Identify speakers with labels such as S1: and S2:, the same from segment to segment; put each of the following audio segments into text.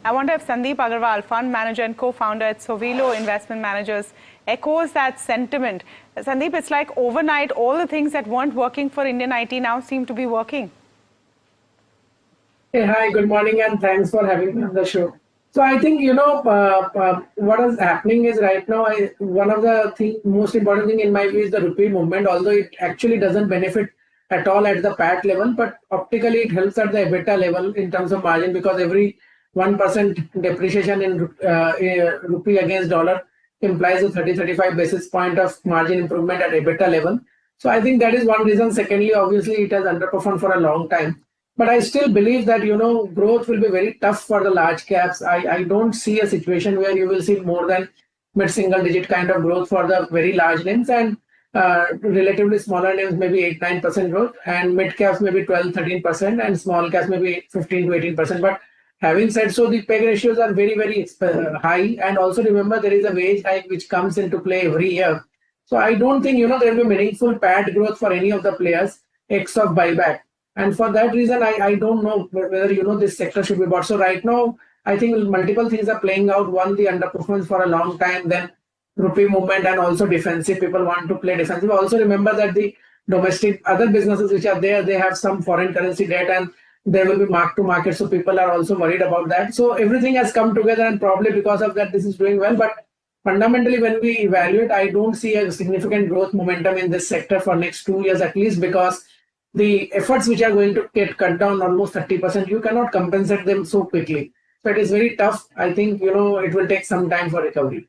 S1: I wonder if Sandip Agarwal, fund manager and co-founder at Sowilo Investment Managers, echoes that sentiment. Sandip, it's like overnight, all the things that weren't working for Indian IT now seem to be working.
S2: Hey, hi, good morning, and thanks for having me on the show. So I think what is happening is right now. One of the most important thing in my view is the rupee movement. Although it actually doesn't benefit at all at the PAT level, but optically it helps at the EBITDA level in terms of margin because every 1% depreciation in rupee against dollar implies a 30-35 basis point of margin improvement at EBITDA level. So I think that is one reason. Secondly, obviously it has underperformed for a long time. But I still believe that growth will be very tough for the large caps. I don't see a situation where you will see more than mid-single digit kind of growth for the very large names, and relatively smaller names maybe 8-9% growth, and mid caps maybe 12-13%, and small caps maybe 15-18%. But having said so, the peg ratios are very high, and also remember there is a wage hike which comes into play every year. So I don't think there will be meaningful PAT growth for any of the players ex of buyback. And for that reason, I don't know whether this sector should be bought. So right now, I think multiple things are playing out. One, the underperformance for a long time, then rupee movement, and also defensive. People want to play defensive. Also remember that the domestic other businesses which are there, they have some foreign currency debt and they will be mark to market. So people are also worried about that. So everything has come together, and probably because of that, this is doing well. But fundamentally, when we evaluate, I don't see a significant growth momentum in this sector for next 2 years at least, because the efforts which are going to get cut down almost 30%, you cannot compensate them so quickly. So it is very tough. I think, it will take some time for recovery.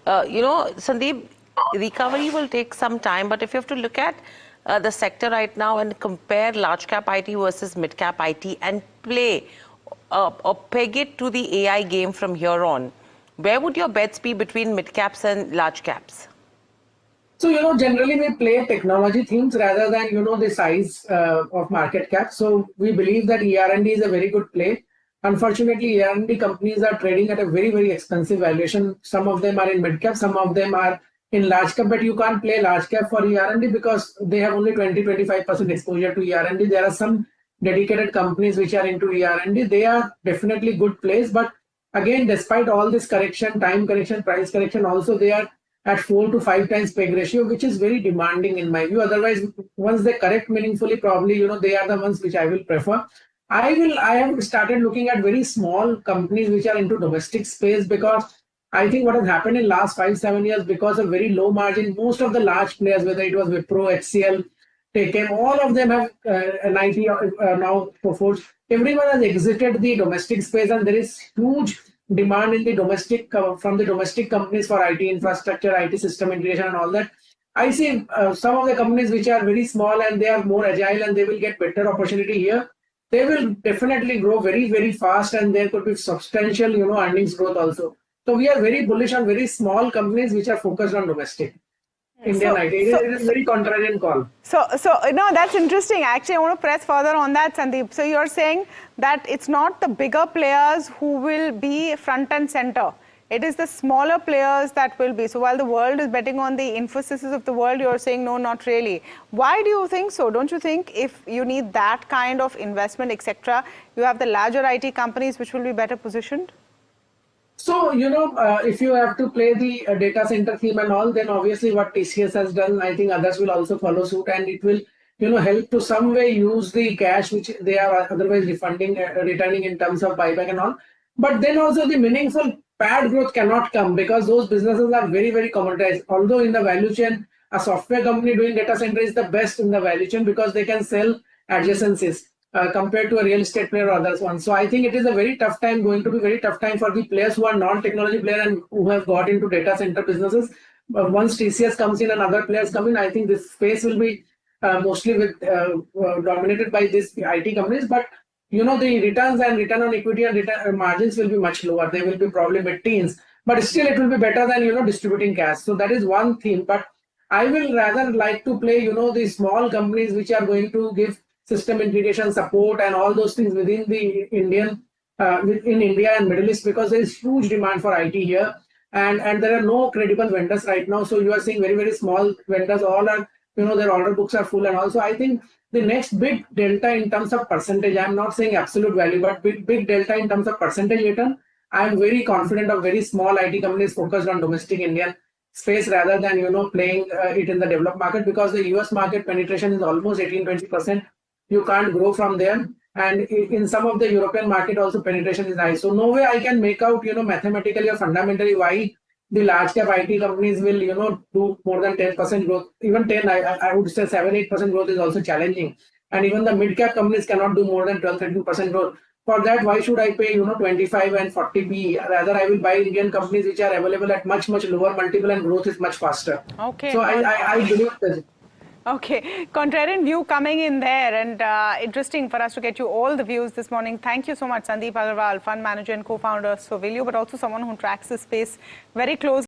S3: Sandeep, recovery will take some time, but if you have to look at the sector right now and compare large cap IT versus mid cap IT and play or peg it to the AI game from here on, where would your bets be between mid caps and large caps?
S2: So, generally we play technology themes rather than, the size of market cap. So we believe that ER&D is a very good play. Unfortunately, ER&D companies are trading at a very expensive valuation. Some of them are in mid cap, some of them are in large cap, but you can't play large cap for ER&D because they have only 20-25% exposure to ER&D. There are some dedicated companies which are into ER&D. They are definitely good plays, but again, despite all this correction, time correction, price correction, also they are at 4 to 5 times peg ratio, which is very demanding in my view. Otherwise, once they correct meaningfully, probably they are the ones which I will prefer. I have started looking at very small companies which are into domestic space, because I think what has happened in last 5-7 years, because of very low margin, most of the large players, whether it was Wipro, HCL, Taken, all of them have NIT now Coforge. Everyone has exited the domestic space, and there is huge demand in the domestic from the domestic companies for IT infrastructure, IT system integration, and all that. I see some of the companies which are very small and they are more agile and they will get better opportunity here. They will definitely grow very fast, and there could be substantial earnings growth also. So we are very bullish on very small companies which are focused on domestic. Indian IT. It is a very contrarian call.
S1: So that's interesting. Actually, I want to press further on that, Sandeep. So you're saying that it's not the bigger players who will be front and center. It is the smaller players that will be. So while the world is betting on the Infosys of the world, you're saying no, not really. Why do you think so? Don't you think if you need that kind of investment, etc., you have the larger IT companies which will be better positioned?
S2: So, if you have to play the data center theme and all, then obviously what TCS has done, I think others will also follow suit, and it will, help to some way use the cash which they are otherwise returning in terms of buyback and all. But then also the meaningful PAT growth cannot come because those businesses are very commoditized. Although in the value chain, a software company doing data center is the best in the value chain because they can sell adjacencies. Compared to a real estate player or others one. So I think it is a very tough time, going to be very tough time for the players who are non-technology player and who have got into data center businesses. Once TCS comes in and other players come in, I think this space will be mostly dominated by these IT companies. But the returns and return on equity and return margins will be much lower. They will be probably mid-teens, but still it will be better than distributing cash. So that is one theme. But I will rather like to play the small companies which are going to give system integration support and all those things within the in India and Middle East, because there is huge demand for IT here, and there are no credible vendors right now. So you are seeing very small vendors, all are their order books are full, and also I think the next big delta in terms of percentage, I'm not saying absolute value, but big delta in terms of percentage return, I'm very confident of very small IT companies focused on domestic Indian space rather than playing it in the developed market, because the US market penetration is almost 18-20%. You can't grow from there, and in some of the European market also penetration is high. So no way I can make out mathematically or fundamentally why the large cap IT companies will do more than 10% growth. Even 10, I would say 7-8% growth is also challenging, and even the mid cap companies cannot do more than 12-13% growth. For that, why should I pay 25 and 40 P? Rather, I will buy Indian companies which are available at much lower multiple and growth is much faster.
S1: Okay.
S2: So I believe that.
S1: Okay, contrarian view coming in there, and interesting for us to get you all the views this morning. Thank you so much, Sandip Agarwal, fund manager and co-founder of Sowilo, but also someone who tracks the space very closely.